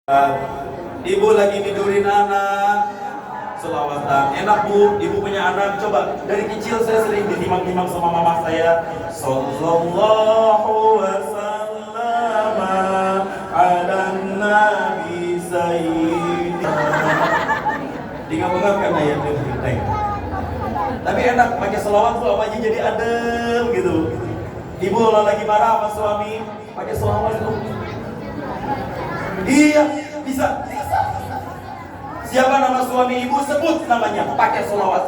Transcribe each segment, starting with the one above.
Ibu lagi tidurin anak, selawatan. Enak bu, ibu punya anak. Coba dari kecil saya sering ditimang-timang sama mama saya. Sallallahu wasallam ala nabi sayyidina. Diingat-ingatkan ayat itu. Tapi enak pakai selawat tuh apa aja jadi adem gitu. Ibu kalau lagi marah sama suami pakai selawat tuh. Iya, bisa. Siapa nama suami ibu, sebut namanya, pakai selawat.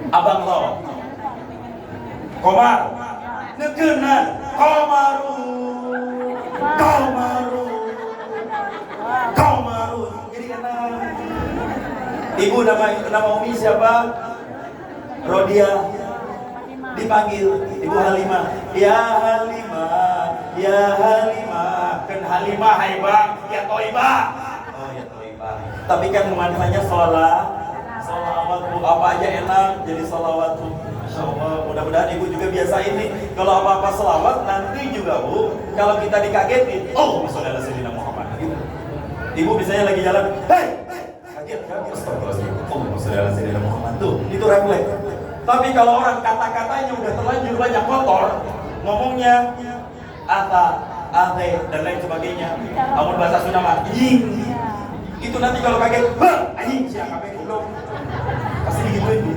Abang lo Komar Negenan Komaru Komaru Komaru. Jadi enak. Ibu nama Umi siapa? Rodia. Dipanggil Ibu Halimah. Ya Halimah, ya Halimah. Kan Halimah hai bang, ya Toibah. Oh ya Toibah. Tapi kan nuansanya salawat bu, apa aja enak jadi salawat bu. Masya Allah, mudah-mudahan ibu juga biasa ini. Kalau apa-apa salawat nanti juga bu, kalau kita dikagetin, oh misalnya Sayyidina Muhammad gitu. Ibu misalnya lagi jalan, hei, kaget, astagfirullahaladzim, oh misalnya Sayyidina Muhammad tuh, itu refleks. Tapi kalau orang kata-katanya udah terlanjur banyak kotor, ngomongnya ata, ate, dan lain sebagainya. Amun bahasa Sunda mah, ying. Itu nanti kalau kaget, anjing siapa goblok. Pasti digituin bu.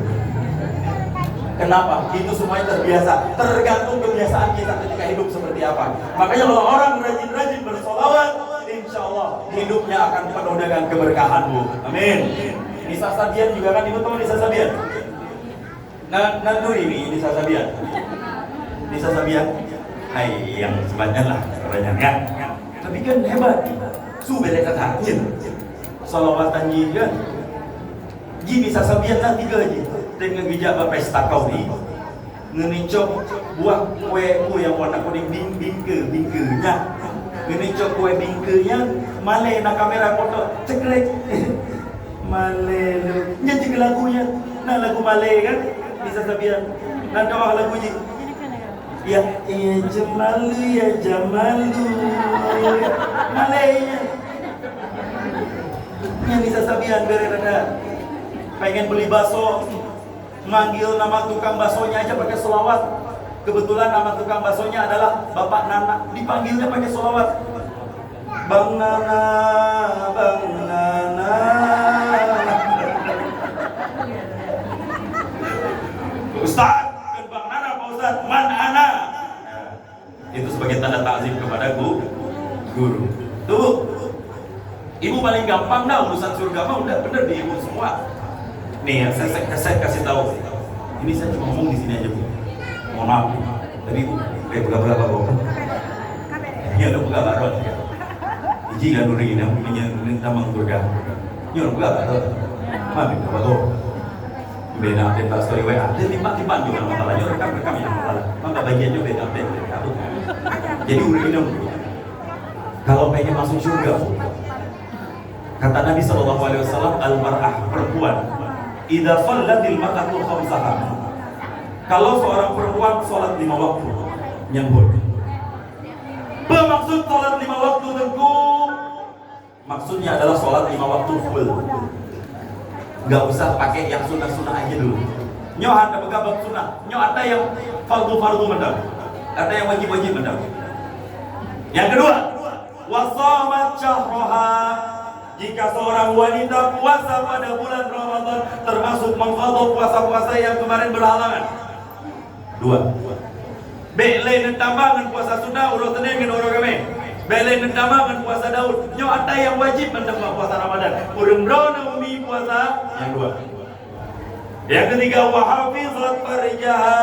Kenapa? Itu semuanya terbiasa. Tergantung kebiasaan kita ketika hidup seperti apa. Makanya kalau orang rajin-rajin bersolawat, insya Allah hidupnya akan penuh dengan keberkahan bu. Amin. Nisa Sabian juga kan, ibu tahu Nisa Sabian? Nandu ini Nisa Sabian. Nisa Sabian. Hai yang sebanyak lah orangnya kan. Tapi kan hebat. Su beda kata. Salawatan juga. Ji Nisa Sabian nanti ke aja. Dengan gejala pesta kau ni ngenincok buah kue yang warna kuning bingkenya ngenincok kue bingkenya male na kamera foto cekrek male nya juga lagunya nah lagu male kan Nisa Sabian nanti awak lagu ji ya jemalu ya jamalu male nya Nisa Sabian berada pengen beli bakso manggil nama tukang baksonya aja pakai selawat. Kebetulan nama tukang baksonya adalah Bapak Nana, dipanggilnya pakai selawat. Bang Nana, Bang Nana. Ustaz, kan Bang Nana, Pak Ustaz, man ana. Itu sebagai tanda takzim kepada guru. Tuh, ibu paling gampang dah urusan surga mah udah bener di ibu semua. Nih, saya kasih tahu. Ini saya cuma ngomong di sini aja bu. Mohon maaf. Tapi bu, buka bu. Iya, lo buka baru. Iji kan udah ini, minta mengurga. Iya, lo buka baru. Maaf, buka baru. Beda update pas story WA. Ada timpan juga masalahnya. Rekam yang masalah. Maka bagian juga beda update. Jadi udah ini. Kalau pengen masuk surga, kata Nabi SAW, al-mar'ah perempuan. Idza shallatil mar'atu khamsaha. Kalau seorang perempuan sholat 5 waktu, nyambut. Bermaksud sholat 5 waktu tentu maksudnya adalah sholat 5 waktu full. Gak usah pakai yang sunnah-sunnah aja dulu. Nyo ada begabak sunnah, nyo ada yang fardu mendam, ada yang wajib mendam. Yang kedua, wasamat syahroha. Jika seorang wanita puasa pada bulan Ramadan, termasuk mengqadha puasa-puasa yang kemarin berhalangan. 2. Bele nentambangan puasa sunnah urut dengan orang kami. Bele nentambangan puasa Daud. Nyo ada yang wajib menambah puasa Ramadan. Urang brona umi puasa yang 2. Yang ketiga, wa hafizat farjaha.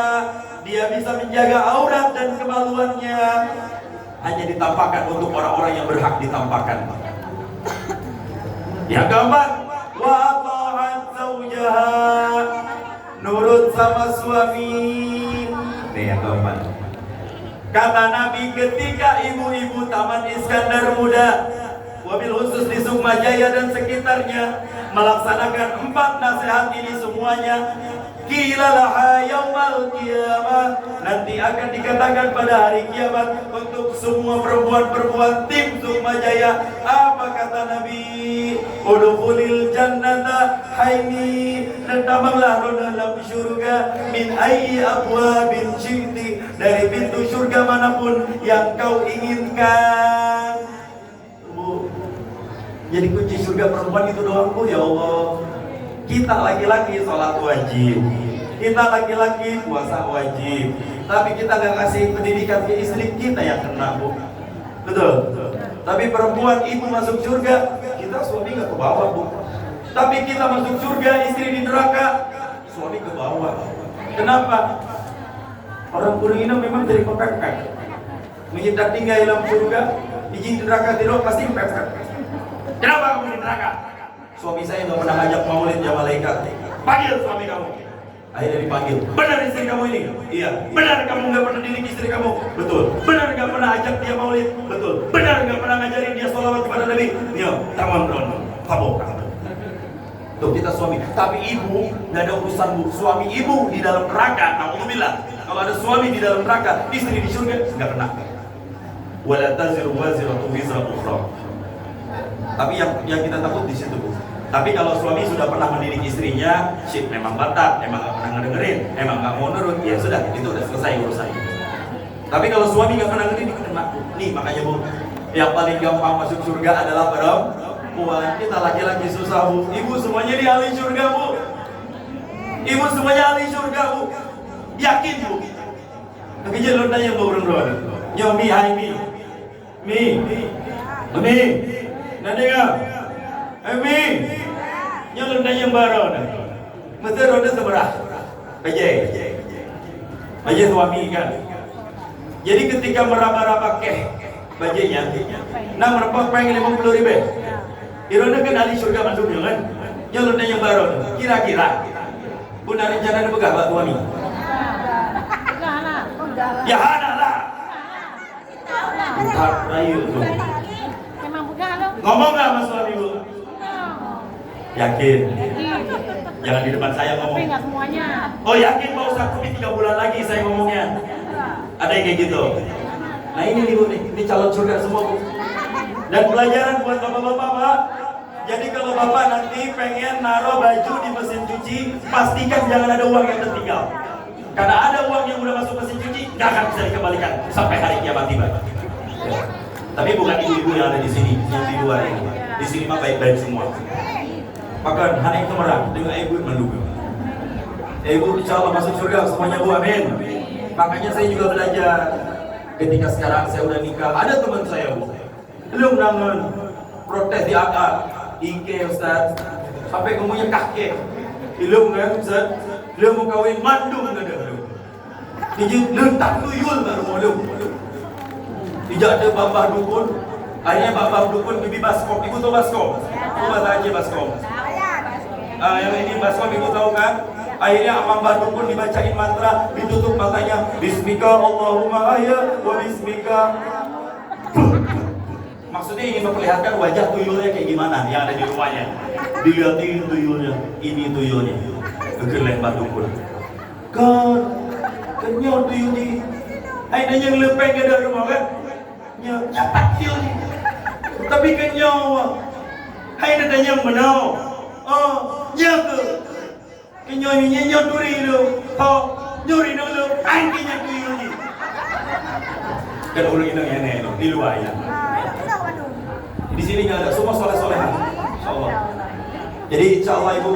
Dia bisa menjaga aurat dan kemaluannya. Hanya ditampakkan untuk orang-orang yang berhak ditampakkan. Yang keempat, wa ta'at zawjaha, nurut sama suami. Nih yang keempat. Kata Nabi ketika ibu-ibu Taman Iskandar Muda, wabil khusus di Sukma Jaya dan sekitarnya, melaksanakan 4 nasihat ini semuanya, Qila laha yaumal qiyamah, nanti akan dikatakan pada hari kiamat untuk semua perempuan-perempuan tim Sukma Jaya. Apa kata Nabi? Udkhulil jannata haini, datanglah dalam surga min ayyi abwabin syi'ti, dari pintu surga manapun yang kau inginkan. Bu, jadi kunci surga perempuan itu doang, Bu, ya Allah. Kita laki-laki sholat wajib, kita laki-laki puasa wajib, tapi kita nggak kasih pendidikan ke istri kita yang kena, Bu. Betul. Tapi perempuan ibu masuk surga, kita suami nggak ke bawah, Bu. Tapi kita masuk surga, istri di neraka, suami ke bawah. Kenapa? Orang Kurina memang dari pepek. Menyedak tinggal dalam surga, di neraka tidak pasti pepek. Kenapa kamu di neraka? Suami saya nggak pernah ngajak maulid ya malaikat. Panggil suami kamu. Akhirnya dipanggil. Benar istri kamu ini? Iya. Benar kamu nggak pernah didik istri kamu? Betul. Benar nggak pernah ajak dia maulid? Betul. Benar nggak pernah ngajarin dia sholawat kepada Nabi? Iya. Tangan dong. Kabok. Tuh kita suami. Tapi ibu nggak ada urusan, Bu. Suami ibu di dalam neraka. Alhamdulillah. Kalau ada suami di dalam neraka, istri di surga nggak kena. Wala taziru waziratu wizra ukhra. Tapi yang kita takut di situ, Bu. Tapi kalau suami sudah pernah mendidik istrinya, shit, memang batak, emang gak pernah ngedengerin, emang gak mau nurut, ya sudah, itu udah selesai urusannya. Tapi kalau suami gak pernah ngedengerin, kena. Nih makanya, Bu, yang paling gampang masuk surga adalah perempuan. Kita laki-laki susah, Bu. Ibu semuanya di ahli surga, Bu. Ibu semuanya ahli surga, Bu. Yakin, Bu. Tapi jangan tanya bro. Yo mi, hai mi. Mi. Nandenga. Mi. Yang tanya baru. Mesti roda seberah. Baje suami kan. Jadi ketika meraba-raba bajenya, nah merapok pengen 50.000. Irona kan ahli surga masuknya kan. Yang tanya baru. Kira-kira punya rencana ada begah buat suami? Ya ada lah. Entar rayu tuh. Ngomong nggak sama suami, Bu? Yakin? Jangan di depan saya ngomong. Tapi nggak semuanya. Oh yakin Pak Ustaz, tapi 3 bulan lagi saya ngomongnya. Ada yang kayak gitu. Nah ini nih, Bu, ini calon surga semua, Bu. Dan pelajaran buat bapak-bapak, Pak. Jadi kalau bapak nanti pengen naruh baju di mesin cuci, pastikan jangan ada uang yang tertinggal. Karena ada uang yang udah masuk mesin cuci, nggak akan bisa dikembalikan sampai hari kiamat tiba. Tapi bukan ibu-ibu yang ada di sini, yang di luar ini. Di sini mah baik-baik semua. Bahkan hanya itu merah dengan ibu menduga. Ibu insya Allah masuk surga semuanya, Bu, amin. Makanya saya juga belajar. Ketika sekarang saya udah nikah, ada teman saya, Bu, belum nangan protes di akar, Ike Ustaz, sampai kemudian kakek, belum kan Ustaz, belum mau kawin mandung nggak ada. Jadi lentak tuyul baru mau tidak ada babah dukun. Akhirnya babah dukun bibi baskom. Ibu tahu baskom? Coba tanya baskom. Yang ini baskom ibu tahu kan? Akhirnya babah dukun dibacain mantra, ditutup matanya. Bismika Allahumma ahya wa bismika. Maksudnya ingin memperlihatkan wajah tuyulnya kayak gimana yang ada di rumahnya. Dilihatin tuyulnya, ini tuyulnya. Kegeleng babah dukun. Kenyot tuyul ni. Akhirnya yang lepeng ada rumah kan? Cepat siul ni. Tapi kenyau. Hai nak tanya menau. Oh, nyaga. Kenyau ni nyanyau turi lu. Oh, nyuri lu. Angkinya tuyul ni. Kan orang ini yang nenek di luar ya. Di sini nggak ada, semua soleh-solehan. Insyaallah. Jadi insyaallah Ibu.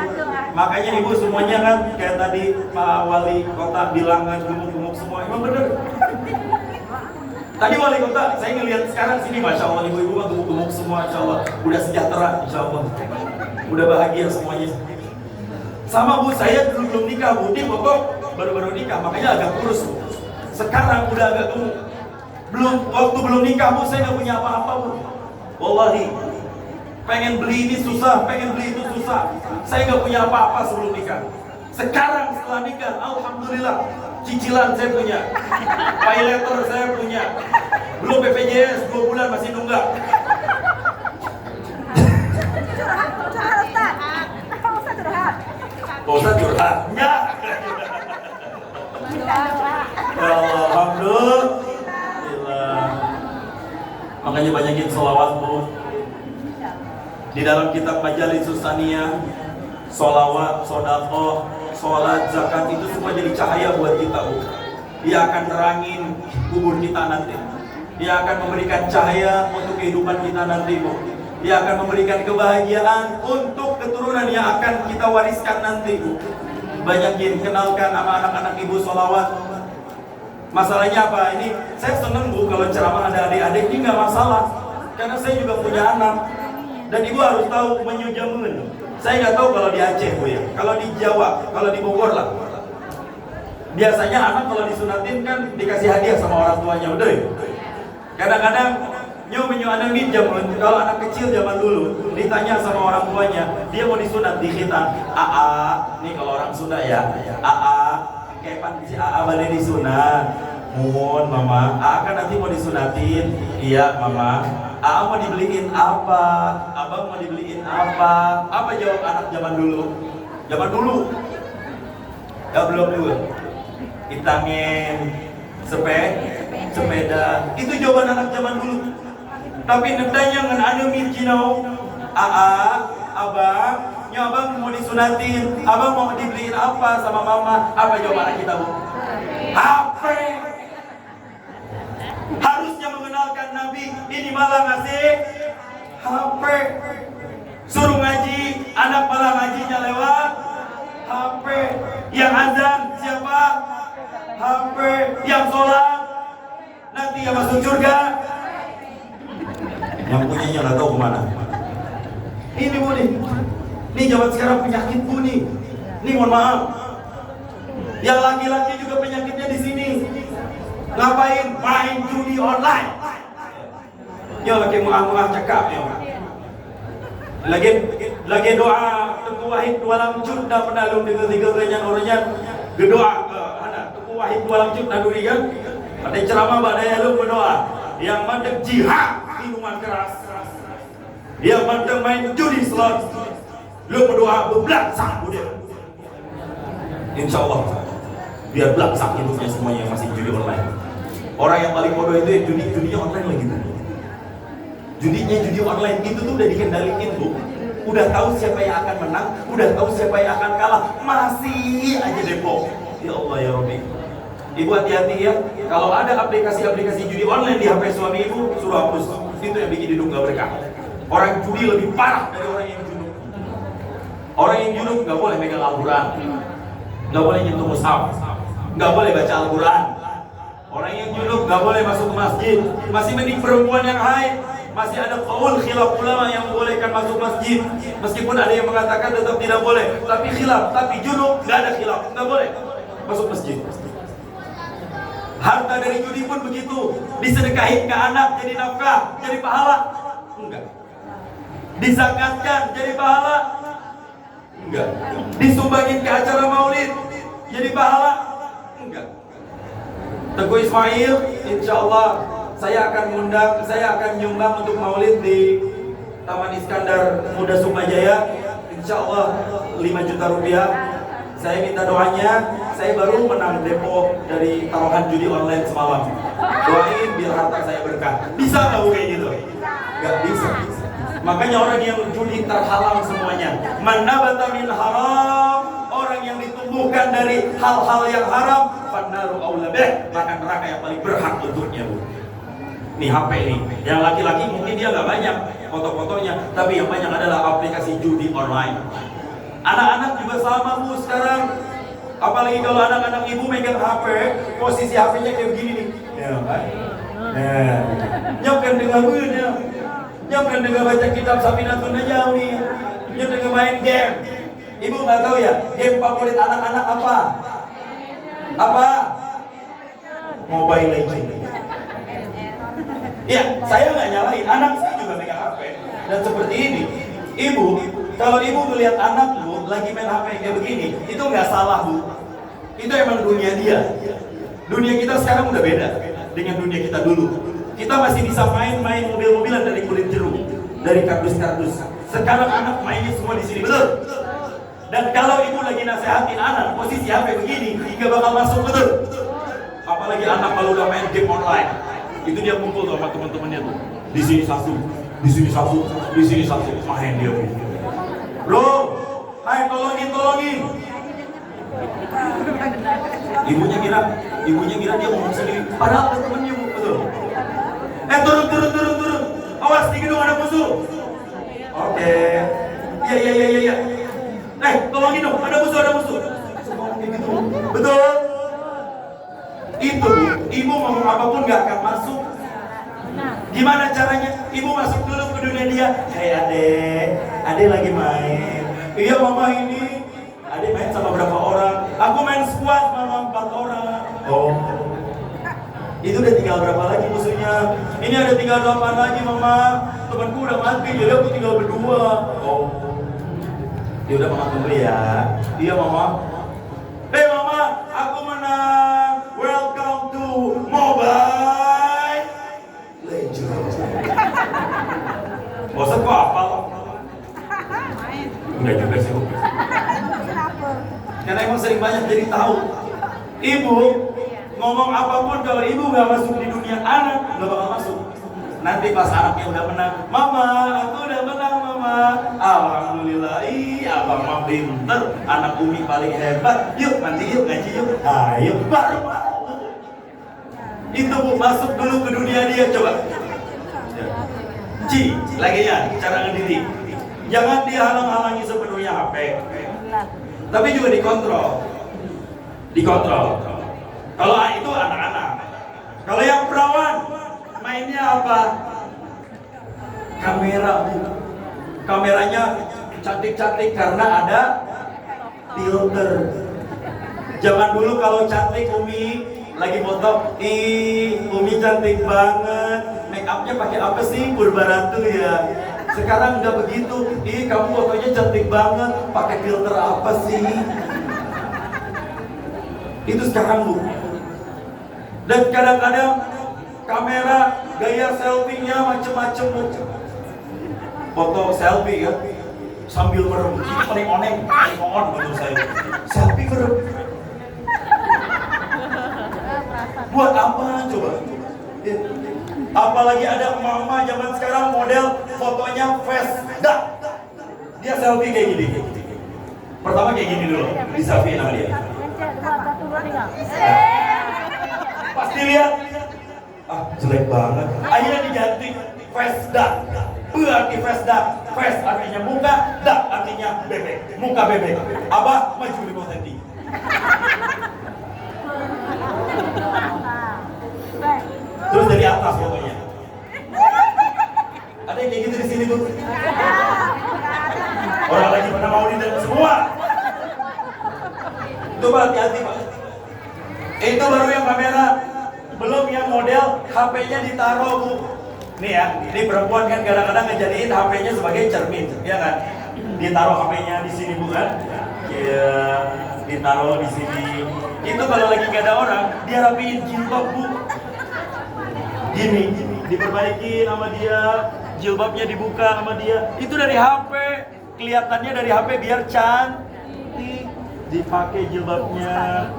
Makanya Ibu semuanya kan kayak tadi Pak Wali Kota bilang kan gemuk-gemuk semua. Emang bener. Tadi Wali Kota, saya ngelihat sekarang sini, Masya Allah, ibu-ibu mah gemuk-gemuk semua, Insya Allah. Udah sejahtera, Insya Allah. Udah bahagia semuanya. Sama Bu, saya dulu belum nikah, Bu. Dia pokok baru-baru nikah, makanya agak kurus, Bu. Sekarang udah agak gemuk. Waktu belum nikah, Bu, saya nggak punya apa-apa, Bu. Wallahi, pengen beli ini susah, pengen beli itu susah. Saya nggak punya apa-apa sebelum nikah. Sekarang setelah nikah, alhamdulillah, cicilan saya punya, pay letter saya punya, belum BPJS 2 bulan masih nunggak. Curhat. Ustaz curhat? Ya. Di dalam kitab Majalis Susaniyah, sholawat, sodakoh, sholat, zakat itu semua jadi cahaya buat kita, Bu. Dia akan terangin kubur kita nanti. Dia akan memberikan cahaya untuk kehidupan kita nanti, Bu. Dia akan memberikan kebahagiaan untuk keturunan yang akan kita wariskan nanti, Bu. Banyakin kenalkan sama anak-anak ibu sholawat. Masalahnya apa? Ini saya seneng, Bu, kalau ceramah ada adik-adik ini nggak masalah, karena saya juga punya anak. Dan ibu harus tahu menyujamun. Saya nggak tahu kalau di Aceh, Bu, ya. Kalau di Jawa, kalau di Bogor lah. Biasanya anak kalau disunatin kan dikasih hadiah sama orang tuanya, udah ya. Kadang-kadang nyu anak minjam. Kalau anak kecil zaman dulu ditanya sama orang tuanya, dia mau disunat di khitan. Nih kalau orang Sunda ya, kapan si balik disunat? Mohon mama, kan nanti mau disunatin. Iya mama. Mau dibeliin apa? Abang mau dibeliin apa? Apa jawab anak zaman dulu? Zaman dulu? Ya belum dulu. Itangin sepeda. Itu jawaban anak zaman dulu. Tapi nendanya ngan anu mirjinau. Abang, abang mau disunatin. Abang mau dibeliin apa sama mama? Apa jawaban anak kita, Bu? HP. Harusnya mengenalkan Nabi, ini malah ngasih HP. Suruh ngaji, anak malah ngajinya lewat HP. Yang azan siapa? HP. Yang sholat nanti yang masuk surga, yang punyanya nggak tahu kemana. Ini, Bu, nih zaman sekarang penyakit, Bu, nih mohon maaf. Yang laki-laki juga penyakitnya di sini. Ngapain? Main judi online. Ya lagi muah-muah cakap ya. Lagi doa Tengku Wahid 2 cut dah penalung tiga kenyan orangnya. Berdoa ada Tengku Wahid 2 cut dah duri kan. Ada ceramah badai lu berdoa. Yang mandek jihad minuman keras. Yang mandek main judi slot. Lu berdoa beblaksak dia. Insyaallah biar belaksak hidupnya semuanya yang masih judi online. Orang yang paling bodoh itu judinya online lagi, Bu. Judi online itu tuh udah dikendaliin, Bu. Udah tahu siapa yang akan menang, udah tahu siapa yang akan kalah, masih aja depo. Ya Allah ya Rabbi. Ibu hati-hati ya. Kalau ada aplikasi-aplikasi judi online di HP suami ibu, suruh hapus. Itu yang bikin hidup gak berkah. Orang judi lebih parah dari orang yang junub. Orang yang junub gak boleh megang Al-Quran, gak boleh nyentuh mushaf, gak boleh baca Al-Quran. Orang yang junub gak boleh masuk ke masjid. Masih mending perempuan yang haid. Masih ada qaul khilaf ulama yang membolehkan masuk masjid. Meskipun ada yang mengatakan tetap tidak boleh, tapi khilaf. Tapi junub gak ada khilaf, gak boleh masuk masjid. Harta dari judi pun begitu. Disedekahin ke anak jadi nafkah, jadi pahala? Enggak. Dizakatkan jadi pahala? Enggak. Disumbangin ke acara maulid jadi pahala? Enggak. Teguh Ismail, insya Allah saya akan nyumbang untuk maulid di Taman Iskandar Muda Sukmajaya. Insya Allah 5 juta rupiah. Saya minta doanya. Saya baru menang depo dari taruhan judi online semalam. Doain biar harta saya berkah. Bisa nggak kayak gitu? Nggak bisa. Makanya orang yang judi terhalang semuanya. Man nabata min haram, orang yang ditumbuhkan dari hal-hal yang haram, fannaru aula bih, maka neraka yang paling berhak untuknya, Bu. Nih HP nih, yang laki-laki mungkin dia nggak banyak foto-fotonya, tapi yang banyak adalah aplikasi judi online. Anak-anak juga sama, Bu, sekarang. Apalagi kalau anak-anak ibu megang HP, posisi HP-nya kayak begini nih. Ya kan? Nyokkan dengan bunyi, nyokkan dengan baca kitab Safinatun Najah nih. Nyokkan dengan main game. Ibu nggak tahu ya, game favorit anak-anak apa? Apa? Mobile Legends. Ya, saya nggak nyalain. Anak saya juga megang HP. Dan seperti ini, ibu, kalau ibu melihat anak bu lagi main HP kayak begini, itu nggak salah, Bu. Itu emang dunia dia. Dunia kita sekarang udah beda dengan dunia kita dulu. Kita masih bisa main mobil-mobilan dari kulit jeruk, dari kardus-kardus. Sekarang anak mainnya semua di sini, betul? Dan kalau ibu lagi nasihatin anak, posisi HP begini, nggak bakal masuk, betul? Apalagi anak kalau udah main game online, itu dia kumpul sama teman-temannya tuh. Di sini satu, Di sini satu, main dia. Bro, hai tolongin. Ibunya kira dia ngomong sendiri. Padahal ada temennya, Bu, betul. Turun. Awas, di gedung ada musuh. Oke. Iya. Tolongin dong, ada musuh. Betul. Itu, Bu, ibu ngomong apapun gak akan masuk. Gimana caranya? Ibu masuk dulu ke dunia dia. Hei adek lagi main. Iya mama ini. Adek main sama berapa orang? Aku main squad mama 4 orang. Oh. Itu udah tinggal berapa lagi musuhnya? Ini ada tinggal 8 lagi mama. Temanku udah mati, jadi aku tinggal berdua. Oh. Ya udah mama tunggu ya. Iya mama. Hei mama, aku menang. Welcome to Mobile Legends. Bosan kok apa? Enggak juga sih Bu. Karena emang sering banyak jadi tahu. Ibu ngomong apapun kalau ibu nggak masuk di dunia anak nggak bakal masuk. Nanti pas anaknya udah menang, mama, aku udah menang mama. Alhamdulillah, abang mah pinter, anak Umi paling hebat. Yuk mandi yuk ngaji yuk. Ayo baru mau. Itu Bu masuk dulu ke dunia dia coba. Lagi ya cara ngedidik. Jangan dihalang-halangi sepenuhnya HP. Tapi juga dikontrol. Kalau itu anak-anak. Kalau yang perawan mainnya apa? Kamera, Bu. Kameranya cantik-cantik karena ada filter. Zaman dulu kalau cantik Umi lagi foto, Umi cantik banget. Make upnya pakai apa sih? Purbaratu ya. Sekarang nggak begitu. Kamu fotonya cantik banget. Pakai filter apa sih? Itu sekarang Bu. Dan kadang-kadang kamera gaya selfie-nya macem-macem Bu. Foto selfie ya, sambil merem. Paling oneng menurut saya. Selfie merem. Buat apa coba? Apalagi ada mama zaman sekarang model fotonya face dah. Dia selfie kayak gini. Pertama kayak gini dulu, di selfie sama dia. Pasti lihat, jelek banget. Akhirnya diganti face dah. Berarti face dah. Face artinya muka, dah artinya bebek. Muka bebek. Abah maju 5 cm. Terus dari atas fotonya. Ada yang kayak gitu di sini tuh. Orang lagi pada mau di dalam semua. Itu Pak, hati-hati Pak. Itu baru yang kamera. Belum yang model HP-nya ditaruh Bu. Nih ya, ini perempuan kan kadang-kadang ngejadiin HP-nya sebagai cermin, ya kan? Ditaruh HP-nya di sini Bu kan? Iya, ditaruh di sini. Itu kalau lagi gak ada orang, dia rapiin jilbab Bu. Gini, diperbaiki sama dia, jilbabnya dibuka sama dia. Itu dari HP, kelihatannya dari HP biar cantik. Dipakai jilbabnya.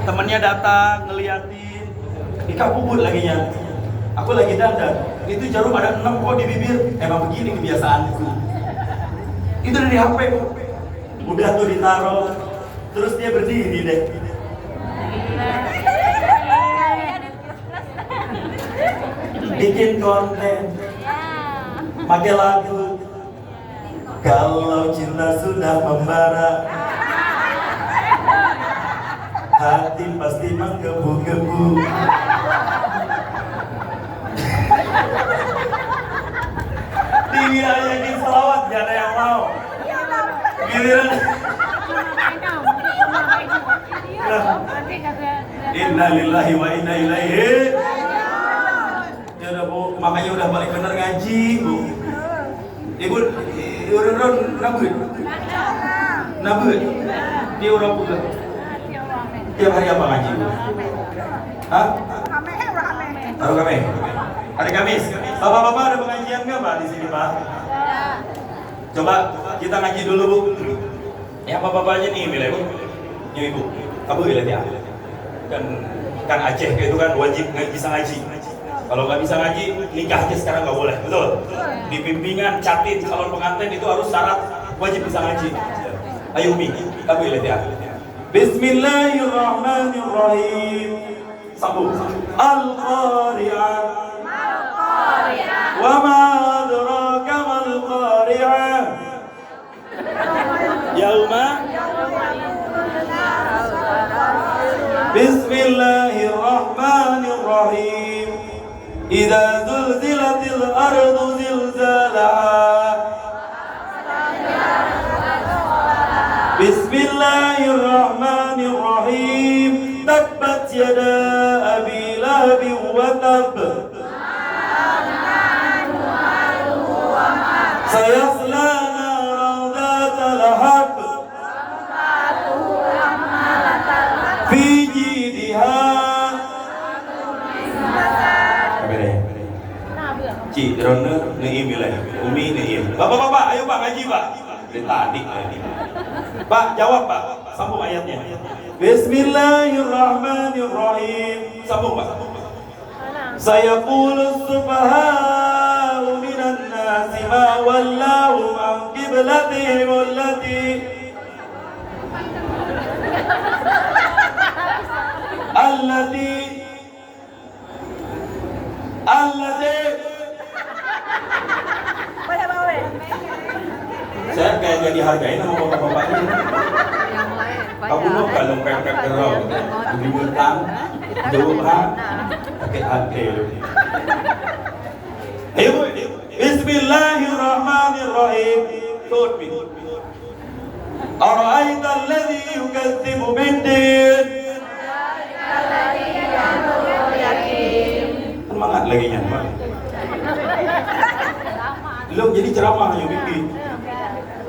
Temennya datang ngeliatin, dikabubut lagi nya. Aku lagi dandan, itu jarum ada 6 kok di bibir. Emang begini kebiasaanku. Itu dari HP. Udah tuh ditaruh. Terus dia berdiri deh. Bikin konten, pakai lagu. Kalau cinta sudah membara, hati pasti menggebu-gebu. Diayakin selawat, gak ada yang mau. Giliran. Inna lillahi wa inna ilaihi. Ya udah Bu, makanya udah balik bener ngaji Bu. Ibu, udah nabut. Dia udah buka. Tiap hari apa ngaji? Hah? Baru kami. Hari Kamis. Bapak-bapak ada pengajian nggak Pak di sini Pak? Coba kita ngaji dulu Bu. Ya bapak-bapak aja nih milih Bu. Ini Ibu. Kamu lihat ya. Kan kan Aceh itu kan wajib nggak bisa ngaji. Kalau nggak bisa ngaji, nikah aja sekarang nggak boleh, betul? Di bimbingan catin calon pengantin itu harus syarat wajib bisa ngaji. Ayo Umi, kamu lihat ya. Bismillahirrahmanirrahim. Sambung. Al-Qari'ah. Wa ma adraka mal qari'ah. Yauma. Bismillahirrahmanirrahim. Idza zulzilatil ardu zilzalaha. Bismillahirrahmanirrahim. Tabbat yada abi lahabin wa tab. Sayasla naran dzata lahab. Fi jidha. Ci, drone neim lah. Umi neim. Bapak-bapak, ayo Pak ngaji Pak. Dari tadi. Pak, jawab Pak. Sambung ayatnya. Bismillahirrahmanirrahim. Sambung Pak. Sayaqulu subhanahu minan nasi ma wallahu an qiblatihim allati saya kayak jadi hargain sama bapak-bapak ini. Kamu mau kalau pepek gerong, di utang, jauhan, pakai hati. Ayo, Bismillahirrahmanirrahim. Tutbi. Ara'aita alladhi yukadzibu bid-din. Semangat lagi nyaman. Lu jadi ceramah yang bimbing.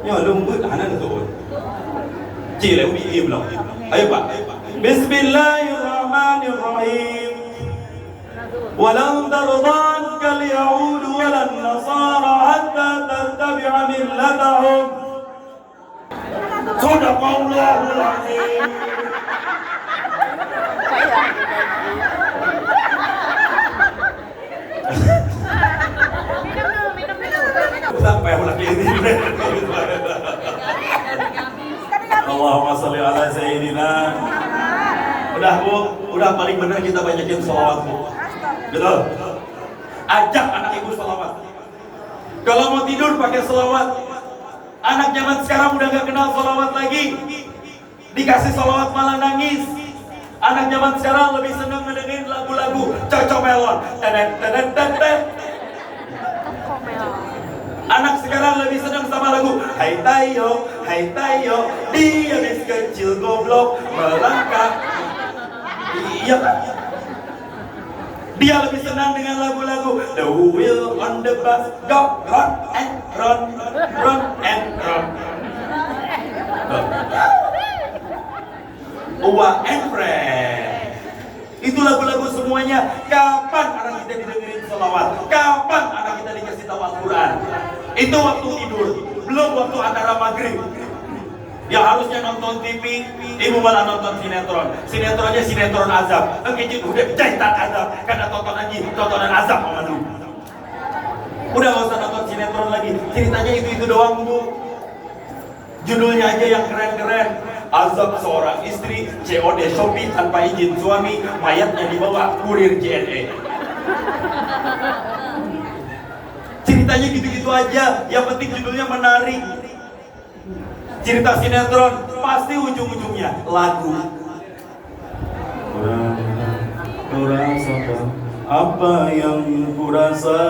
Ya lu mbut hanan tu. Cile umi belum. Ayo Pak. Bismillahirrahmanirrahim. Walan tardanka al-yahud walan nasara hatta tattabi'a millatahum. Sadaqallahul azim. Sampai ulang ini. Allahumma sholli ala sayyidina. Udah Bu, udah paling benar kita banyakin sholawat Bu. Betul. Ajak anak ibu sholawat. Kalau mau tidur pakai sholawat. Anak zaman sekarang udah gak kenal sholawat lagi. Dikasih sholawat malah nangis. Anak zaman sekarang lebih senang ngedengerin lagu-lagu Cocomelon. Anak sekarang lebih senang sama lagu Hai Tayo, dia bis kecil goblok melangkah. Iya. Dia lebih senang dengan lagu-lagu The wheel on the bus go run and run, run and run. Uwa and friend. Itu lagu-lagu semuanya. Kapan anak kita didengerin sholawat? Kapan anak kita dikasih tahu Al-Quran? Itu waktu tidur, belum waktu antara maghrib. Yang harusnya nonton TV, ibu malah nonton sinetron. Sinetronnya sinetron azab. Kejut udah jahitan azab, karena tontonan azab sama lu. Udah gak usah nonton sinetron lagi. Ceritanya itu doang Bu. Judulnya aja yang keren-keren. Azab seorang istri COD Shopee tanpa izin suami, mayatnya dibawa kurir JNE. Ceritanya gitu-gitu aja, yang penting judulnya menarik. Cerita sinetron pasti ujung-ujungnya lagu. Kurasakan apa yang kurasa.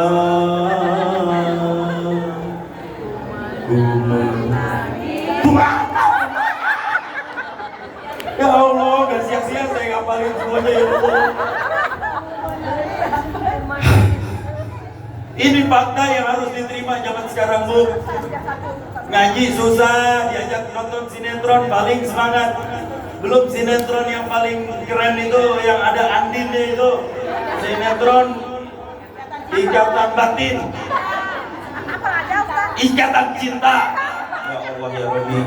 Ya Allah, gak sia-sia saya ngapalin semuanya ya Allah. Ini fakta yang harus diterima zaman sekarang Bu. Ngaji susah, diajak nonton sinetron paling semangat. Belum sinetron yang paling keren itu yang ada Andinnya itu. Sinetron Ikatan Batin. Ikatan Cinta. Ya Allah ya Rabbi.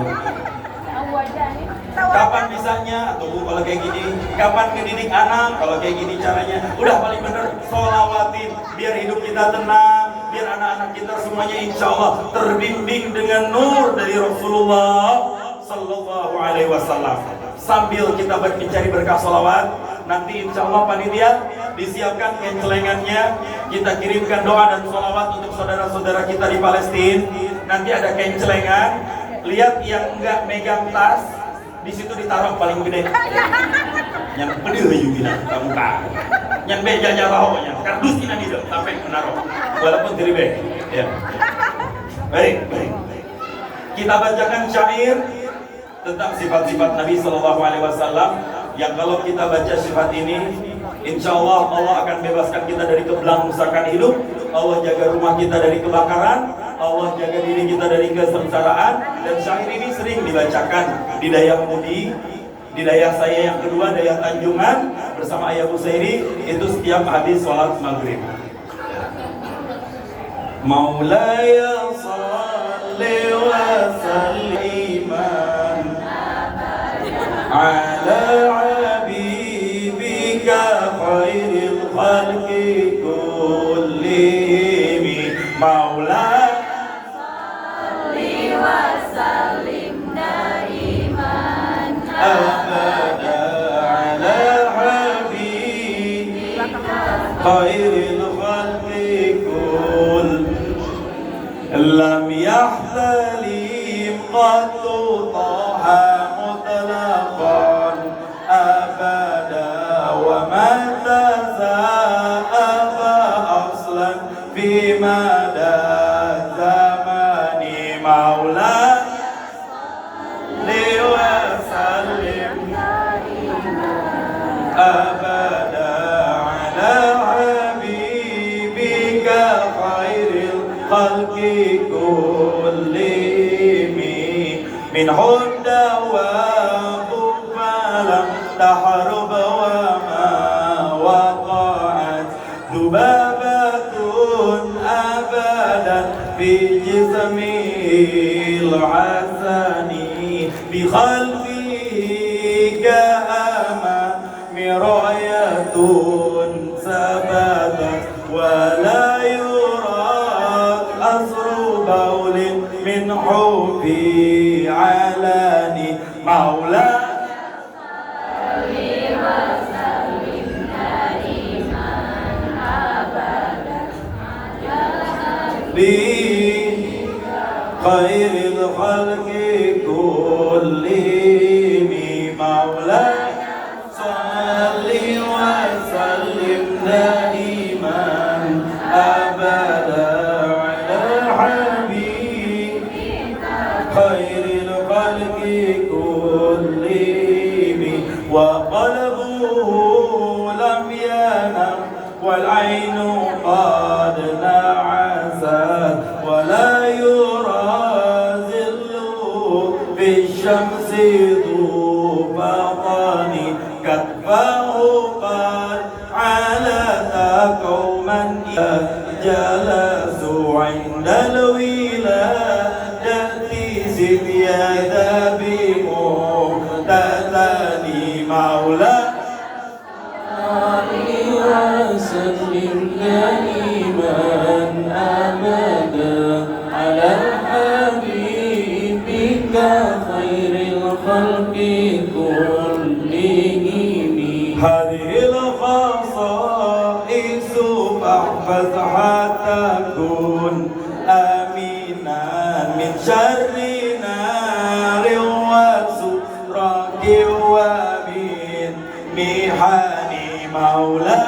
Kapan bisanya? Atau Bu kalau kayak gini, kapan ngedidik anak? Kalau kayak gini caranya. Udah paling bener sholawatin biar hidup kita tenang, biar anak-anak kita semuanya insya Allah terbimbing dengan nur dari Rasulullah Sallallahu Alaihi Wasallam. Sambil kita mencari berkah sholawat, nanti insya Allah panitia disiapkan kencelengannya, kita kirimkan doa dan sholawat untuk saudara-saudara kita di Palestina. Nanti ada kencelengan, lihat yang enggak megang tas, di situ ditaruh paling gede. Yang pedih juga kamu kan. Yang bejanya rahonya, kardus ini tidak sampai menaruh, walaupun diribe. Ya. Baik. Kita bacakan syair tentang sifat-sifat Nabi Sallallahu Alaihi Wasallam yang kalau kita baca sifat ini, insya Allah Allah akan bebaskan kita dari kebelangsakan hidup, Allah jaga rumah kita dari kebakaran, Allah jaga diri kita dari kesengsaraan. Dan syair ini sering dibacakan di Dayak Mudi, di Dayak saya yang kedua, Dayak Tanjungan bersama Ayah Busairi, itu setiap habis sholat maghrib. Maulaya salli wa salliman ala habibika khairil khalqi kullihim. Maulaya salli wa sallim daiman abada ala habibika khairil khalqi kull. Lam yahtalim qattu taha mutlaqan abada wa man tazaafa aslan fi mada zamani. Maula salli wa sallim abada ala habibika khairil khalqi kullihim. Min hudda wa falam tahrub wa ma waqa'at dubabatun abadan fi jismil hasani. Bi khalfika ama mirayatun sabatat wa la baulin min hubi alani. Maula salli wa sallim daiman abada bi khairil khalqi kullihim. Maula salli wa sallim daiman abada khairil khalqi kullihim. Wa qalbuhu lam yanam wal ainu qad na'asat wa la yura zillu fi shamsi dhubatani. Katfahu qad alata qauman jalasu 'inda al-wiladati zibyada bimuqtadani. Maula salli wa sallim daiman abada ala habibika khairil khalqi kullihim. Hadhil khasaisu fahfazha takun aminan min syarri nari wa suraki wa min mihani. Maula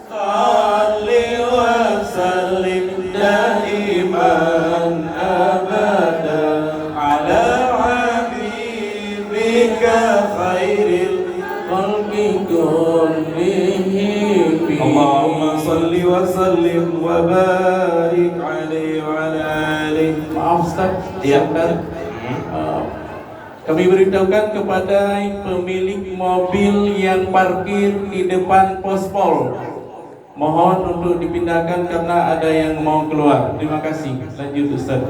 salli wa sallim daiman abada ala habibika khairil khalqi kullihim. Allahumma salli wa sallim wa barik alaihi wa ala alihi. Maaf Ustaz, kami beritahukan kepada pemilik mobil yang parkir di depan pospol, mohon untuk dipindahkan karena ada yang mau keluar. Terima kasih. Lanjut Ustaz.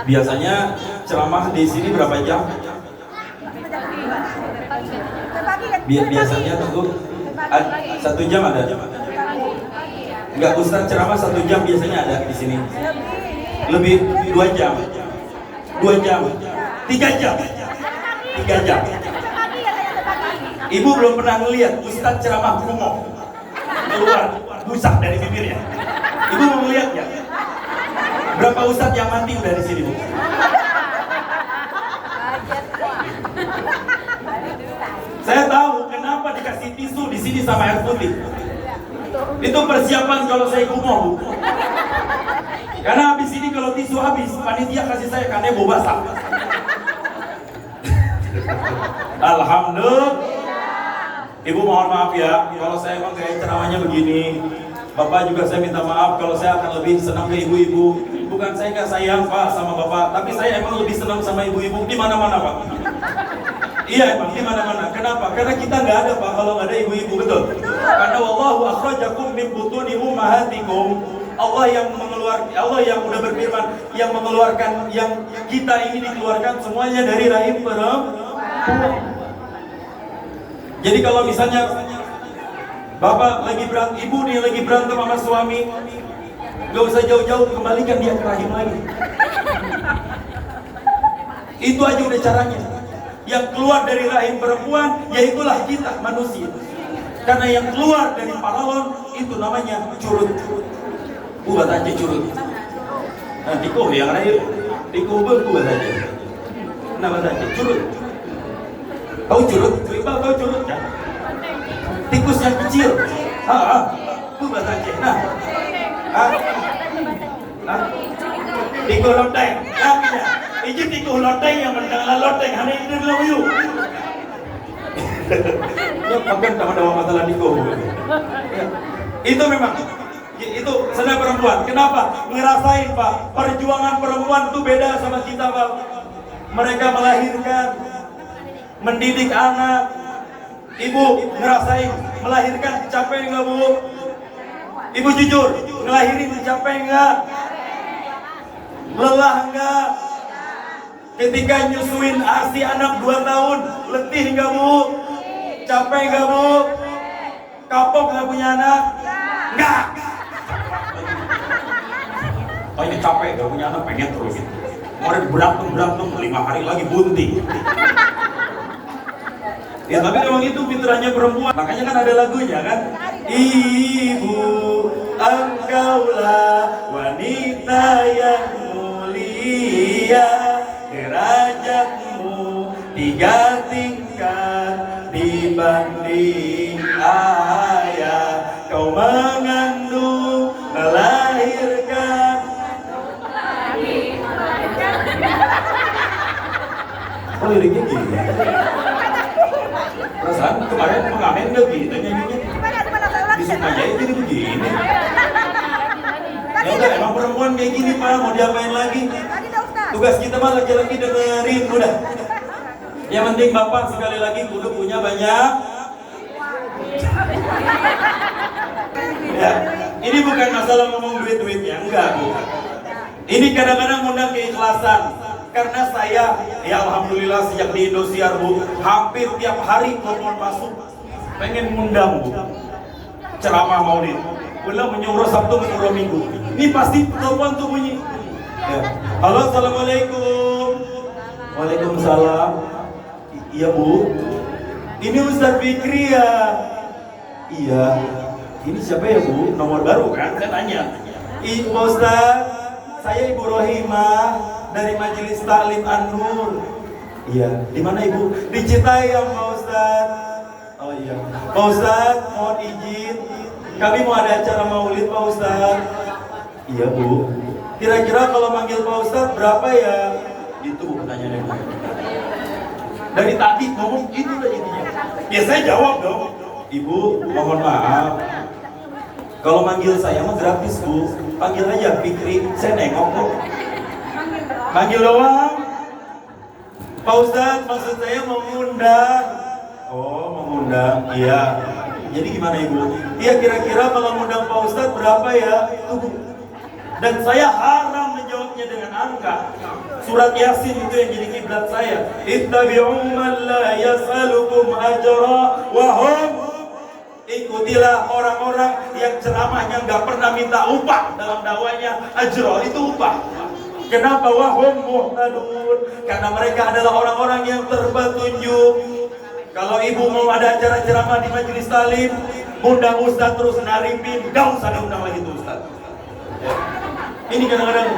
Biasanya ceramah di sini berapa jam? Biasanya tentu 1 jam ada. Enggak, Ustaz ceramah 1 jam biasanya ada di sini. Lebih 2 jam. 2 jam. 3 jam. 3 jam. Ibu belum pernah ngelihat Ustaz ceramah kumo keluar busak dari bibirnya. Ibu mau ngelihat ya? Berapa Ustaz yang mati udah di sini, Bu? Saya tahu kenapa dikasih tisu di sini sama air putih. Itu persiapan kalau saya kumo, Bu. Karena habis ini kalau tisu habis, panitia kasih saya karena bau basah. Alhamdulillah. Ibu mohon maaf ya, kalau saya emang gaya ceramahnya begini. Bapak juga saya minta maaf kalau saya akan lebih senang ke ibu-ibu. Bukan saya nggak sayang Pak sama Bapak, tapi saya emang lebih senang sama ibu-ibu di mana-mana Pak. Iya emang di mana-mana. Kenapa? Karena kita nggak ada Pak kalau nggak ada ibu-ibu, betul? Karena wallahu akhrajakum min butuni ummahatikum. Allah yang udah berfirman, yang mengeluarkan, yang kita ini dikeluarkan semuanya dari rahim perempuan. Jadi kalau misalnya Bapak lagi berantem, ibu nih lagi berantem sama suami, gak usah jauh-jauh, kembalikan dia ke rahim lagi. Itu aja udah caranya. Yang keluar dari rahim perempuan, yaitulah kita manusia. Karena yang keluar dari paralon itu namanya curut. Buat aja curut. Nah, tiko yang lain, tiko buat aja. Nama aja curut. Tahu curut? Iqbal tahu curut ya? Tikus yang kecil. Buat aja. Tikus loteng. Ini tikus loteng yang mendengar loteng. Hari ini dulu yuk. Ya makan sama masalah tikus. Itu memang. Itu sana perempuan. Kenapa? Ngerasain Pak. Perjuangan perempuan itu beda sama kita Pak. Mereka melahirkan, mendidik anak. Ibu ngerasain melahirkan capek nggak Bu? Ibu jujur, ngelahirin capek nggak? Lelah nggak? Ketika nyusuin ASI anak 2 tahun, letih nggak Bu? Capek nggak Bu? Kapok nggak punya anak? Nggak. Oh ini capek nggak punya anak, pengen terus. Kemarin berantem 5 hari lagi bunting. Ya tapi memang itu fitrahnya perempuan. Makanya kan ada lagunya kan. Ibu, engkaulah wanita yang mulia, derajatmu 3 tingkat dibanding ayah. Kau mengandung, melahirkan. Oh liriknya gini. Perasaan kemarin pengamen gak gitu nyanyinya. Di Sukmajaya jadi begini. Ya udah emang perempuan kayak gini Pak, mau diapain lagi? Tugas kita mah laki-laki dengerin udah. Yang penting Bapak sekali lagi kudu punya banyak. Ya, ini bukan masalah ngomong duit-duitnya, enggak Bu. Ini kadang-kadang ngundang keikhlasan. Karena saya, ya Alhamdulillah sejak di Indosiar Bu, hampir tiap hari telepon masuk, pengen ngundang Bu, ceramah maulid, pulang menyuruh Sabtu menyuruh Minggu. Ini pasti telepon tuh bunyi. Ya. Halo, assalamualaikum. Waalaikumsalam. Iya Bu, ini Ustaz Fikri ya. Iya. Ini siapa ya Bu? Nomor baru kan? Saya tanya. Ibu Ustaz, saya Ibu Rohimah dari Majelis Taklim An-Nur. Iya, di mana Ibu? Di Citayam Pak Ustaz. Oh iya. Pak Ustaz, mohon izin. Kami mau ada acara maulid Pak Ustaz. Iya Bu. Kira-kira kalau manggil Pak Ustaz berapa ya? Itu Bu pertanyaannya. Dari tadi ngomong itu lah intinya. Ya saya jawab dong. Ibu, mohon maaf. Kalau manggil saya mah gratis Bu. Panggil aja Fikri, saya nengok kok. Panggil doang. Pak Ustadz, maksud saya mengundang. Oh, mengundang, iya. Jadi gimana Ibu? Iya kira-kira kalau mengundang Pak Ustadz berapa ya? Dan saya haram menjawab hidupnya dengan angka. Surat Yasin itu yang jadi kiblat saya. Ittabi'u man la yas'alukum ajra wa hum, ikutilah orang-orang yang ceramahnya nggak pernah minta upah dalam dakwanya. Ajra itu upah. Kenapa? Wahum muhtadun, karena mereka adalah orang-orang yang terpetunjuk. Kalau ibu mau ada acara ceramah di majelis talim, undang ustaz terus naripin, gak usah diundang lagi tuh ustaz. Ya. Ini kadang-kadang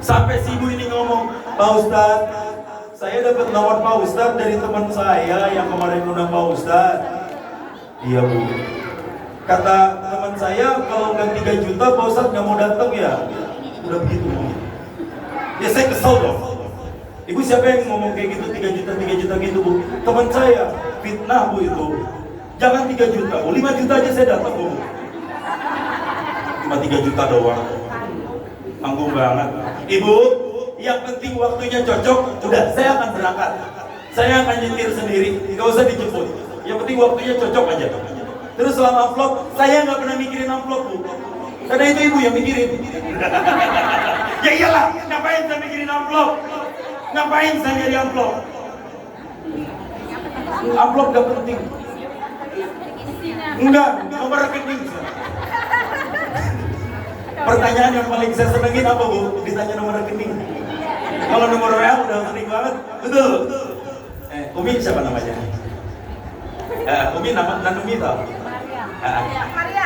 sampai si ibu ini ngomong, Pak Ustaz, saya dapat nomor Pak Ustaz dari teman saya yang kemarin undang Pak Ustaz. Iya bu. Kata teman saya kalau nggak 3 juta Pak Ustaz nggak mau datang ya. Udah begitu bu. Ya saya kesel dong. Ibu siapa yang ngomong kayak gitu 3 juta gitu bu? Teman saya fitnah bu itu. Jangan 3 juta bu, 5 juta aja saya datang bu. Cuma 3 juta doang. Tanggung banget. Ibu, yang penting waktunya cocok. Udah, saya akan berangkat. Saya akan nyetir sendiri, nggak usah dijemput. Yang penting waktunya cocok aja. Terus selama amplop, saya nggak pernah mikirin amplop bu. Karena itu ibu yang mikirin. Ya iyalah, ngapain saya mikirin amplop? Ngapain saya nyari amplop? Amplop nggak penting. Enggak, nomor rekening. Pertanyaan yang paling saya senengin apa bu? Ditanya nomor rekening. Kalau nomor WA udah sering banget, betul. Umi siapa namanya? Umi nama Umi tau?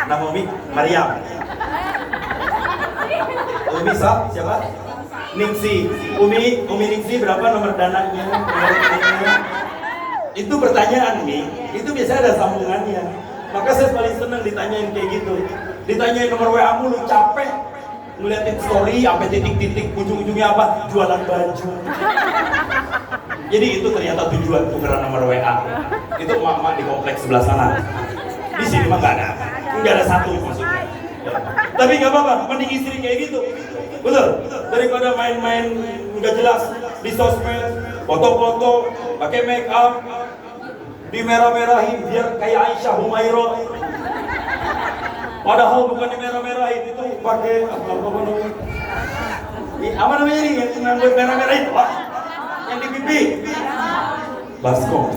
Nama Umi Mariam. Umi siapa? Ningsi. Umi Ningsi berapa nomor dananya? Itu pertanyaan nih. Itu biasanya ada sambungannya. Maka saya paling seneng ditanyain kayak gitu. Ditanyain nomor WA mulu, capek ngeliatin story sampai titik-titik, ujung-ujungnya apa? Jualan baju. Jadi itu ternyata tujuan tukeran nomor WA. Itu emak-emak di kompleks sebelah sana. Di sini mah nggak ada satu maksudnya. Ya. Tapi nggak apa-apa, mending istri kayak gitu. Betul? Daripada main-main nggak jelas di sosmed, foto-foto, pakai make up, dimerah-merahin biar kayak Aisyah Humairah. Padahal bukan dimerah-merahin, itu pakai apa namanya? Apa namanya ini yang buat merah-merahin? Wah, yang di pipi. Baskom.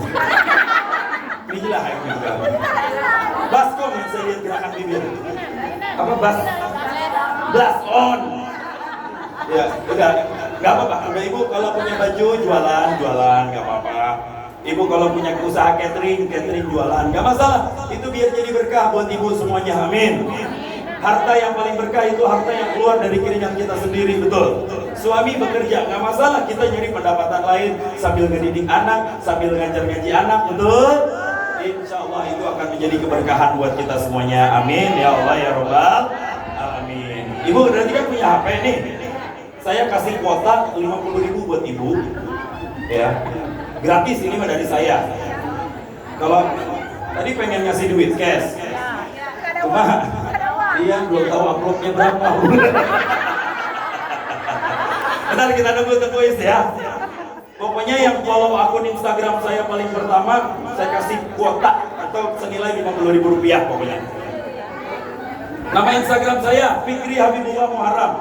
Ini jelas yang juga. Baskom yang saya lihat gerakan bibir. Apa blast on. Ya, udah, nggak apa-apa. Udah ibu kalau punya baju jualan, nggak apa-apa. Ibu kalau punya usaha catering jualan, nggak masalah. Itu biar jadi berkah buat ibu semuanya, amin. Harta yang paling berkah itu harta yang keluar dari keringat kita sendiri, betul. Suami bekerja, nggak masalah. Kita nyari pendapatan lain sambil ngedidik anak, sambil ngajar-ngaji anak, betul. Insya Allah itu akan menjadi keberkahan buat kita semuanya, amin. Ya Allah ya Rabbal alamin. Ibu berarti kan punya HP nih. Saya kasih kuota 50.000 buat ibu, ya. Gratis, ini mah dari saya. Kalau tadi pengen ngasih duit cash, cuma dia belum tahu amplopnya berapa. Bentar kita nunggu kuis ya. Pokoknya yang follow akun Instagram saya paling pertama, saya kasih kuota atau senilai 50.000 rupiah pokoknya. Nama Instagram saya Fikri Habibullah Muharram.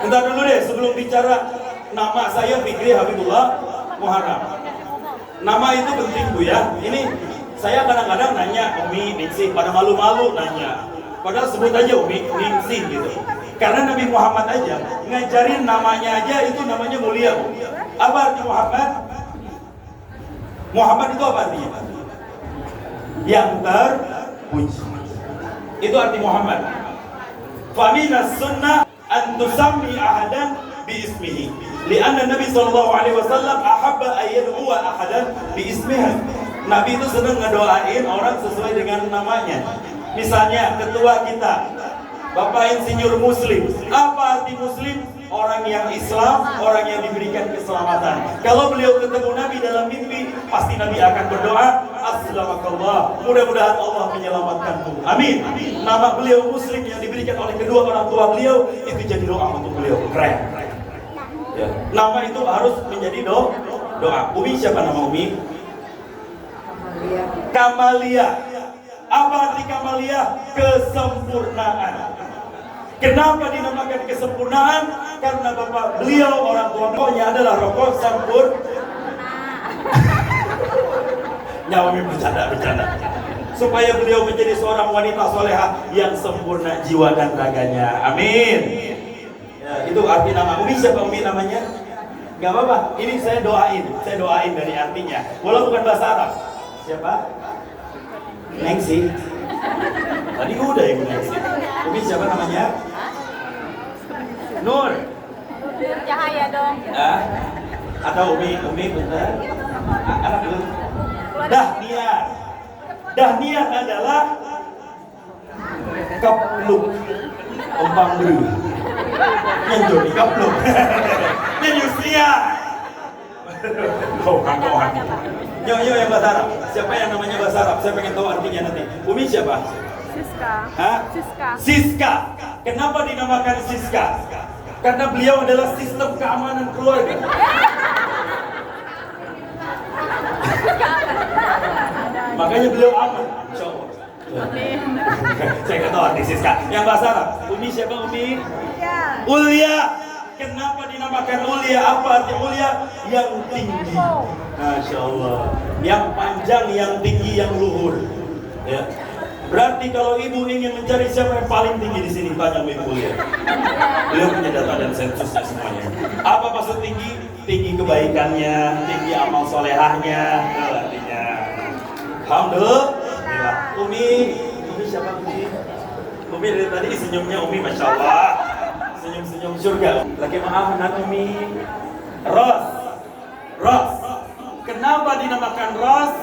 Bentar dulu deh sebelum bicara. Nama saya Fikri Habibullah Muharram. Nama itu penting bu ya. Ini saya kadang-kadang nanya Umi Ningsih, pada malu-malu nanya. Padahal sebut aja Umi Ningsih gitu. Karena Nabi Muhammad aja ngajarin namanya aja itu namanya mulia bu. Apa arti Muhammad? Muhammad itu apa artinya? Yang terpuji. Itu arti Muhammad. Faminas sunnah an tusammi ahadan biismihi. Lianna Nabi sallallahu alaihi wasallam ahabba ayyad'u ahadan biismihi. Nabi itu senang ngedoain orang sesuai dengan namanya. Misalnya ketua kita, Bapak Insinyur Muslim. Apa arti Muslim? Orang yang Islam, orang yang diberikan keselamatan. Kalau beliau ketemu Nabi dalam mimpi, pasti Nabi akan berdoa, Aslamakallah, mudah-mudahan Allah menyelamatkanmu. Amin. Nama beliau Muslim yang diberikan oleh kedua orang tua beliau, itu jadi doa untuk beliau. Keren. Ya. Nama itu harus menjadi doa. Umi siapa nama Umi? Kamalia. Apa arti Kamalia? Kesempurnaan. Kenapa dinamakan kesempurnaan? Karena bapak beliau, orang tua beliau adalah rokok sempurna. Nyawa bercanda. Supaya beliau menjadi seorang wanita soleha yang sempurna jiwa dan raganya. Amin. Ya, itu arti nama Umi. Siapa Umi namanya? Gak apa-apa. Ini saya doain dari artinya. Walau bukan bahasa Arab. Siapa? Nengsi. Tadi udah Ibu Nengsi. Umi siapa namanya? Nur. Nur Cahaya dong. Atau Umi bentar. Anak dulu. Dahniar adalah kapluk ompang dulu. Yang jadi kapluk. Yang usia. Kawan. Yo yang bahasa Arab. Siapa yang namanya bahasa Arab? Saya pengen tahu artinya nanti. Umi siapa? Siska. Hah? Siska. Kenapa dinamakan Siska? Karena beliau adalah sistem keamanan keluarga. Makanya beliau aman, insya Allah. Saya nggak tahu arti Siska. Yang bahasa Arab, Umi siapa Umi? Ulia. Kenapa dinamakan Ulia? Apa arti Ulia? Yang tinggi. Masya Allah. Yang panjang, yang tinggi, yang luhur. Ya. Berarti kalau ibu ingin mencari siapa yang paling tinggi di sini, tanya Ibu Ulia. Beliau punya data dan sensusnya semuanya. Apa maksud tinggi? Tinggi kebaikannya, tinggi amal solehahnya, artinya. Alhamdulillah. Umi siapa Umi? Umi dari tadi senyumnya Umi, masya Allah. Senyum surga. Lagi maaf anak Umi. Ros. Kenapa dinamakan Ros?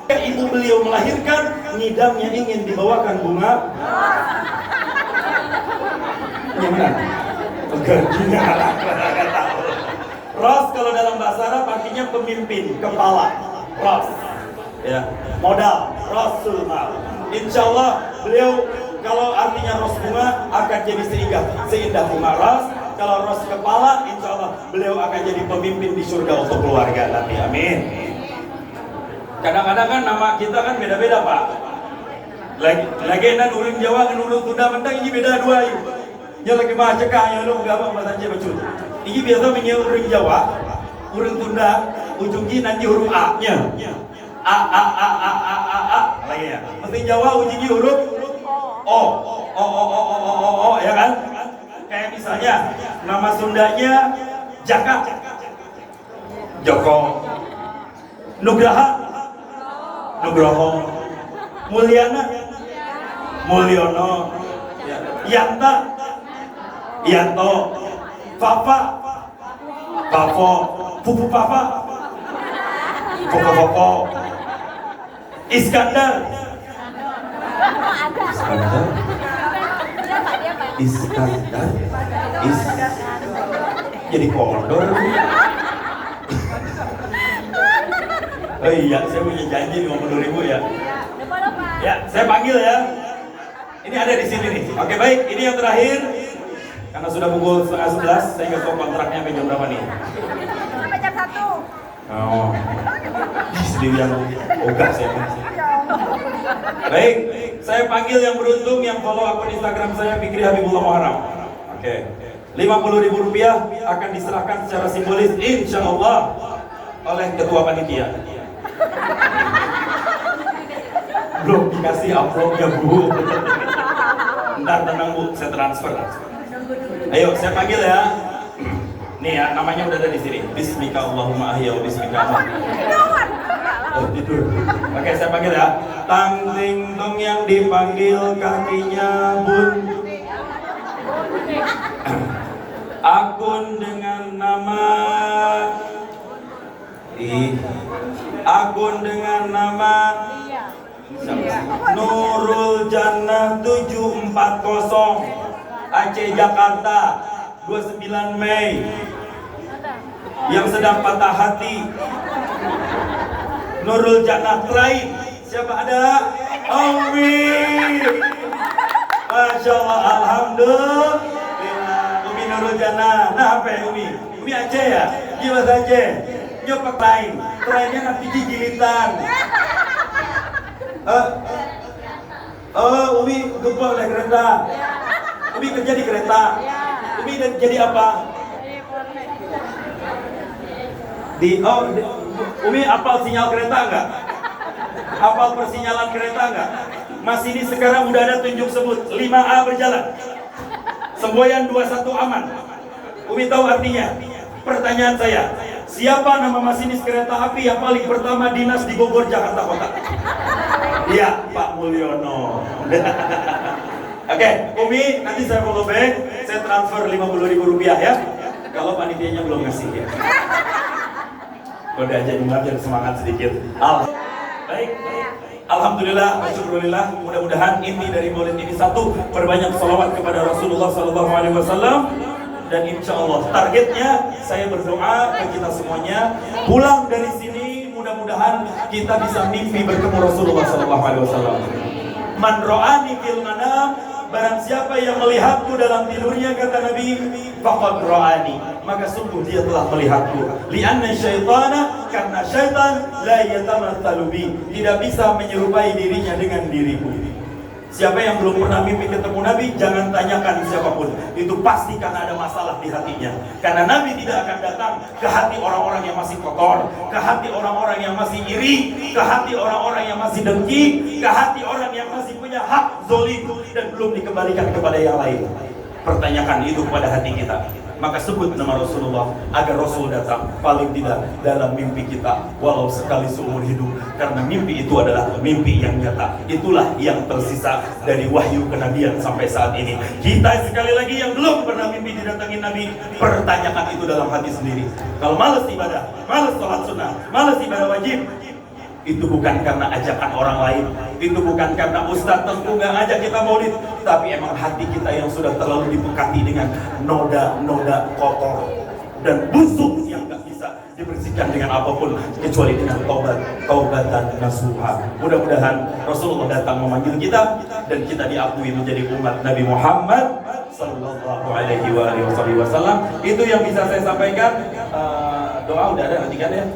Ibu beliau melahirkan, ngidamnya ingin dibawakan bunga. Gimana? Gardina. Ros kalau dalam bahasa Arab artinya pemimpin, kepala. Ros. Ya, modal, Rasul mal. Insya Allah beliau kalau artinya ros bunga akan jadi seindah bunga ros. Kalau ros kepala, insya Allah beliau akan jadi pemimpin di surga untuk keluarga nanti. Amin. Kadang-kadang kan nama kita kan beda-beda Pak. Lagi nan urang Jawa dengan urang Sunda mentang ini beda dua yuk. Ya lagi mah cekah ya lu enggak apa bahasa Jawa betul. Ini biasa punya urang Jawa, urang Sunda ujungnya nanti huruf A-nya. A lagi ya. Mesti Jawa ujungnya huruf O ya kan? Kayak misalnya nama Sundanya Jaka, Joko, Nugroho, Mulyana, Mulyono, Yanta, Yanto, Papa, Pupu Papa, Poko, Iskandar, jadi kondor. Oh iya, saya punya janji 50.000 ya. Ya, saya panggil ya. Ini ada di sini nih. Oke baik, ini yang terakhir. Karena sudah pukul 10:30, saya nggak tahu kontraknya sampai jam berapa nih. Sampai jam 1. Oh, sendiri yang ogah saya. Baik, saya panggil yang beruntung yang follow akun Instagram saya Fikri Habibullah Muharram. Oke, 50.000 rupiah akan diserahkan secara simbolis insya Allah oleh ketua panitia. Belum dikasih uploadnya Bu. Ntar tenang Bu, saya transfer. Ayo, saya panggil ya. Nih ya, namanya udah ada di sini. Bismika Allahumma ahya wa bismika tidur. Oke, saya panggil ya. Tang ting tung yang dipanggil kakinya bun. Akun dengan nama Nurul Jannah 740 Aceh Jakarta 29 Mei yang sedang patah hati. Nurul Jannah terakhir. Siapa ada? Umi. Masya Allah, alhamdulillah. Umi Nurul Jannah. Nah apa ya Umi? Umi Aceh ya? Gimana saja? Nyopak lain. Terakhirnya nanti gigilitan. Umi gempa oleh kereta. Umi kerja di kereta. Ya. Umi jadi apa? Jadi boleh. Umi apal sinyal kereta enggak? Apal persinyalan kereta enggak? Masih ini sekarang udah ada tunjuk sebut 5A berjalan. Semboyan 21 aman. Umi tahu artinya? Pertanyaan saya, siapa nama masinis kereta api yang paling pertama dinas di Bogor, Jakarta Kota? Iya, Pak Mulyono. Oke, Umi, nanti saya follow back, saya transfer Rp50.000 ya. Kalau panitianya belum ngasih ya. Kode aja Jumat biar semangat sedikit. Baik. Alhamdulillah, syukurillah. Mudah-mudahan inti dari maulid ini satu, perbanyak salawat kepada Rasulullah SAW. Dan insya Allah targetnya saya berdoa ke kita semuanya pulang dari sini mudah-mudahan kita bisa mimpi bertemu Rasulullah SAW. Man ro'ani fil manam, barang siapa yang melihatku dalam tidurnya kata Nabi, faqad ro'ani, maka sungguh dia telah melihatku. Lianna syaitana, karena syaitan la yatamatsalu bi, tidak bisa menyerupai dirinya dengan diriku. Siapa yang belum pernah mimpi ketemu Nabi, jangan tanyakan siapapun. Itu pasti karena ada masalah di hatinya. Karena Nabi tidak akan datang ke hati orang-orang yang masih kotor, ke hati orang-orang yang masih iri, ke hati orang-orang yang masih dengki, ke hati orang yang masih punya hak zolim dan belum dikembalikan kepada yang lain. Pertanyakan itu kepada hati kita. Maka sebut nama Rasulullah agar Rasul datang paling tidak dalam mimpi kita walau sekali seumur hidup, karena mimpi itu adalah mimpi yang nyata. Itulah yang tersisa dari wahyu kenabian sampai saat ini. Kita sekali lagi yang belum pernah mimpi didatangin Nabi, pertanyakan itu dalam hati sendiri. Kalau malas ibadah, malas sholat sunnah, malas ibadah wajib, itu bukan karena ajakan orang lain, itu bukan karena Ustadz Tengku nggak ngajak kita maulid, tapi emang hati kita yang sudah terlalu dipekati dengan noda-noda kotor dan busuk yang nggak bisa dibersihkan dengan apapun kecuali dengan taubatan nasuha. Mudah-mudahan Rasulullah datang memanggil kita dan kita diakui menjadi umat Nabi Muhammad Sallallahu Alaihi Wasallam. Itu yang bisa saya sampaikan. Doa udah ada nanti kan ya?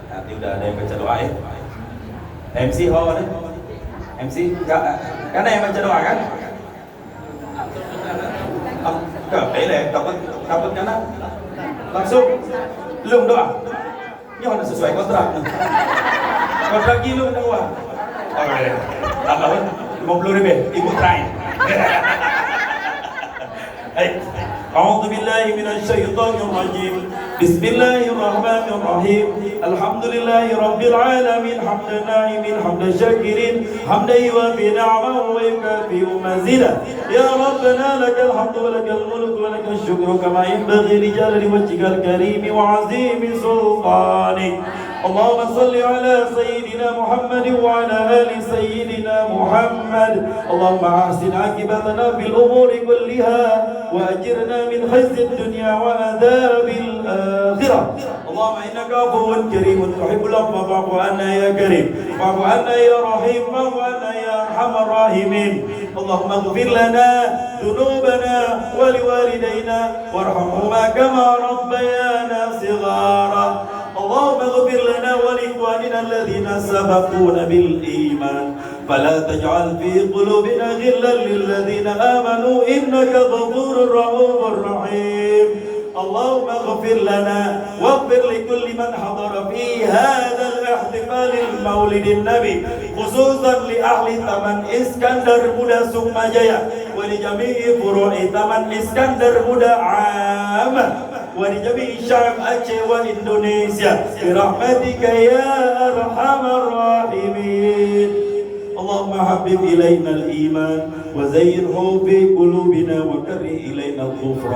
Nanti udah ada yang baca doa ya. MC ho ada? MC enggak? Karena yang baca doa kan? Boleh, takut karena langsung belum doa. Ini harus sesuai kontrak. Kontrak gila doa. Oke, tambah 50.000, ikut try. أعوذ بالله من الشيطان الرجيم بسم الله الرحمن الرحيم الحمد لله رب العالمين حمد ناعمين حمد شاكرين حمدا يوافي نعمه ويكافئ مزيدا يا ربنا لك الحمد ولك الملك ولك الشكر كما ينبغي لجلال وجهك الكريم وعظيم سلطانك اللهم صل على سيدنا محمد وعلى آل سيدنا محمد اللهم أحسن عاقبتنا في الأمور كلها وأجرنا من خزي الدنيا وعذاب الآخرة اللهم إنك عفو كريم تحب العفو فاعف عنا يا كريم واعف عنا يا رحيم واعف عنا يا أرحم الراحمين اللهم اغفر لنا ذنوبنا ولوالدينا وارحمهما كما ربيانا صغارا اللهم اغفر لنا ولإخواننا الذين سبقونا بالإيمان فلا تجعل في قلوبنا غلا للذين آمنوا إنك غفور رؤوف رحيم اللهم اغفر لنا واغفر لكل من حضر في هذا الاحتفال المولد النبي خصوصا لأهل تمن إسكندر بودا سكمجaya ولجميع فروع تمن إسكندر بودا عامة ولجميع شعب أجي وإندونيسيا برحمتك يا أرحم الراحمين اللهم حبب إلينا الإيمان وزينه في قلوبنا وكره إلينا الكفر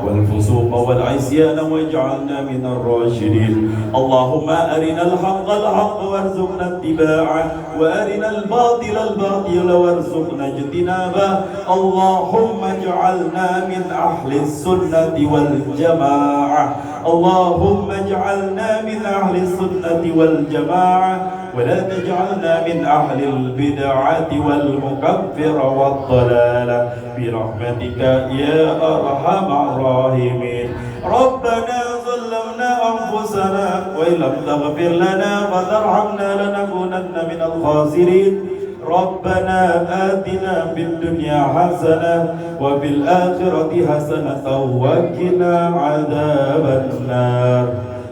والفسوق والعصيان واجعلنا من الراشدين اللهم أرنا الحق الحق وارزقنا اتباعه وأرنا الباطل الباطل وارزقنا اجتنابه اللهم اجعلنا من أهل السنة والجماعة اللهم اجعلنا من أهل السنة والجماعة ولا تجعلنا من أهل البدعة والمكفر والضلالة برحمتك يا أرحم الراحمين ربنا ظلمنا أنفسنا وإن لم تغفر لنا وترحمنا لنكونن من الخاسرين ربنا آتنا في الدنيا حسنة وفي الآخرة حسنة وقنا عذاب النار.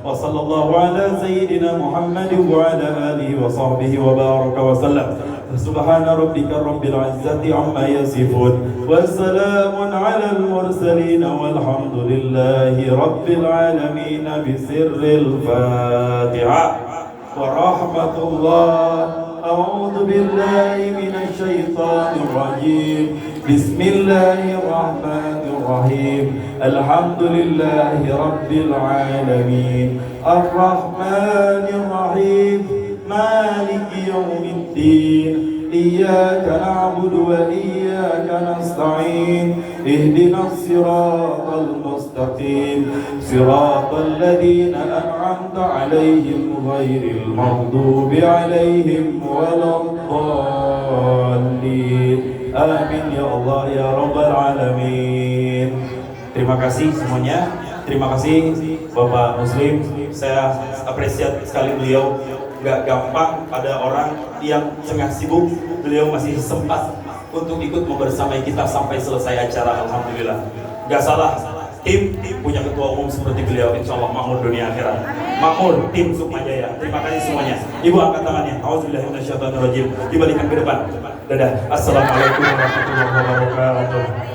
وصلى الله على سيدنا محمد وعلى آله وصحبه وبارك وسلم. سبحان ربك رب العزة عما يصفون والسلام على المرسلين والحمد لله رب العالمين بسر الفاتحة. ورحمة الله. أعوذ بالله من الشيطان الرجيم. بسم الله الرحمن الرحيم. الحمد لله رب العالمين الرحمن الرحيم مالك يوم الدين. إياك نعبد وإياك نستعين. اهدنا الصراط المستقيم صراط الذين أنعمت عليهم غير المغضوب عليهم ولا الضالين. Amin ya Allah ya Rabbal Alamin. Terima kasih semuanya. Terima kasih Bapak Muslim. Saya apresiat sekali beliau. Gak gampang ada orang yang tengah sibuk, beliau masih sempat untuk ikut membersamai kita sampai selesai acara. Alhamdulillah. Gak salah, tim punya ketua umum seperti beliau, insya Allah makmur dunia akhirat. Makmur tim Sukma Jaya. Terima kasih semuanya. Ibu angkat tangannya. Auzubillahi minasyaitonir rajim. Dibalikan ke depan. Dadah. Assalamualaikum warahmatullahi wabarakatuh.